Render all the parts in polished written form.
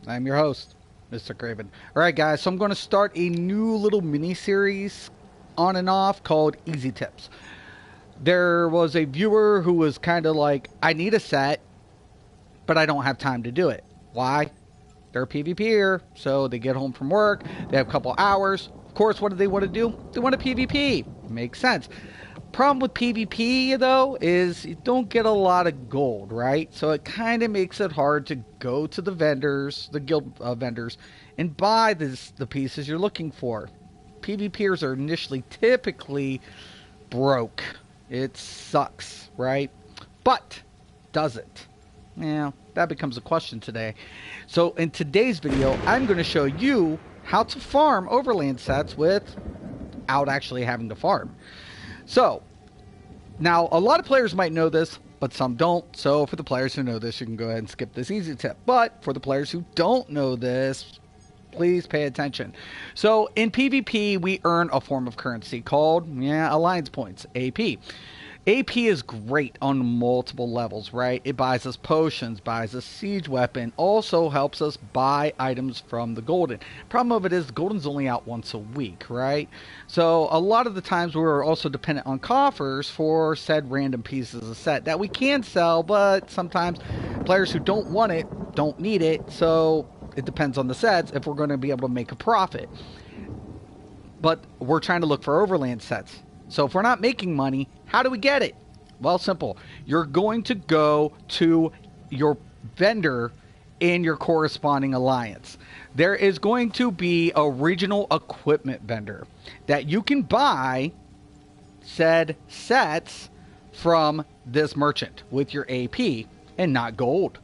I'm your host, Mr. Craven. Alright guys, so I'm going to start a new little mini-series on and off called Easy Tips. There was a viewer who was kind of like, I need a set, but I don't have time to do it. Why? They're a PvPer, so they get home from work, they have a couple hours. Of course, what do they want to do? They want to PvP. Makes sense. Problem with PvP, though, is you don't get a lot of gold, right? So it kind of makes it hard to go to the vendors, the guild vendors, and buy the pieces you're looking for. PvPers are initially typically broke. It sucks, right? But does it? Yeah, that becomes a question today. So in today's video, I'm going to show you how to farm Overland sets without actually having to farm. So, now a lot of players might know this, but some don't. So for the players who know this, you can go ahead and skip this easy tip. But for the players who don't know this, please pay attention. So in PvP, we earn a form of currency called, alliance points, AP. AP is great on multiple levels, right? It buys us potions, buys us siege weapon, also helps us buy items from the golden. Problem of it is the golden's only out once a week, right? So a lot of the times we're also dependent on coffers for said random pieces of set that we can sell, but sometimes players who don't want it don't need it, so it depends on the sets if we're going to be able to make a profit. But we're trying to look for Overland sets. So if we're not making money, how do we get it? Well, simple. You're going to go to your vendor in your corresponding alliance. There is going to be a regional equipment vendor that you can buy said sets from this merchant with your AP and not gold.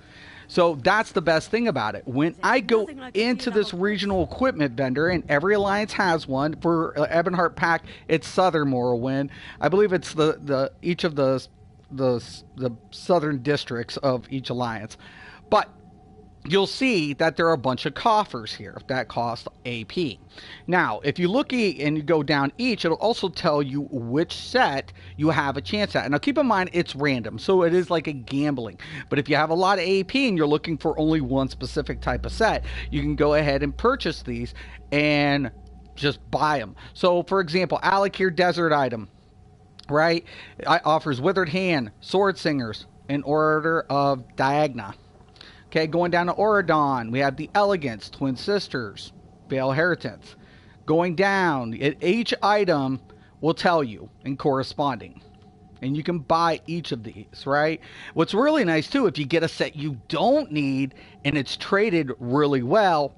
So that's the best thing about it. When I go into this regional equipment vendor, and every alliance has one, for Ebonheart Pack, it's Southern Morrowind. I believe it's each of the southern districts of each alliance. But you'll see that there are a bunch of coffers here that cost AP. Now, if you look and you go down each, it'll also tell you which set you have a chance at. Now, keep in mind, it's random, so it is like a gambling. But if you have a lot of AP and you're looking for only one specific type of set, you can go ahead and purchase these and just buy them. So, for example, Alakir Desert item, right? It offers Withered Hand, Sword Singers, in order of Diagna. Okay, going down to Oradon, we have the Elegance, Twin Sisters, Vale Heritance. Going down, each item will tell you in corresponding. And you can buy each of these, right? What's really nice, too, if you get a set you don't need and it's traded really well,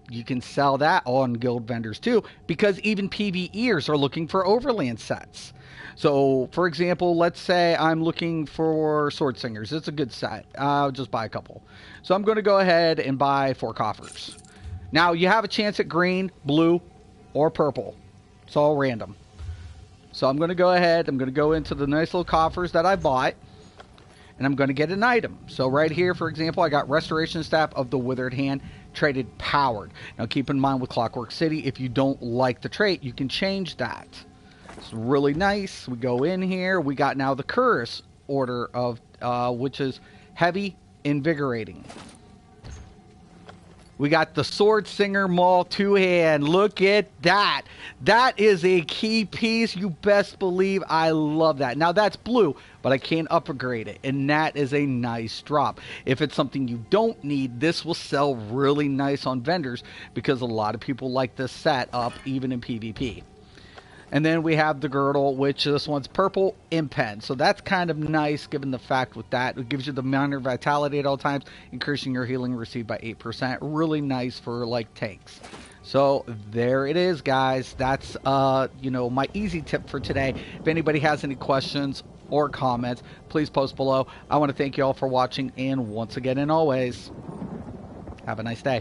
you can sell that on guild vendors, too, because even PvEers are looking for Overland sets. So, for example, let's say I'm looking for Sword Singers. It's a good set. I'll just buy a couple. So I'm going to go ahead and buy 4 coffers. Now, you have a chance at green, blue, or purple. It's all random. So I'm going to go ahead. I'm going to go into the nice little coffers that I bought. And I'm going to get an item. So right here, for example, I got Restoration Staff of the Withered Hand, traded powered. Now, keep in mind with Clockwork City, if you don't like the trait, you can change that. It's really nice. We go in here. We got now the Curse order of, which is heavy, invigorating. We got the Sword Singer Maul 2-hand. Look at that. That is a key piece. You best believe I love that. Now that's blue, but I can't upgrade it. And that is a nice drop. If it's something you don't need, this will sell really nice on vendors because a lot of people like this set up even in PvP. And then we have the girdle, which this one's purple impen. So that's kind of nice given the fact with that. It gives you the minor vitality at all times, increasing your healing received by 8%. Really nice for like tanks. So there it is, guys. That's, my easy tip for today. If anybody has any questions or comments, please post below. I want to thank you all for watching. And once again and always, have a nice day.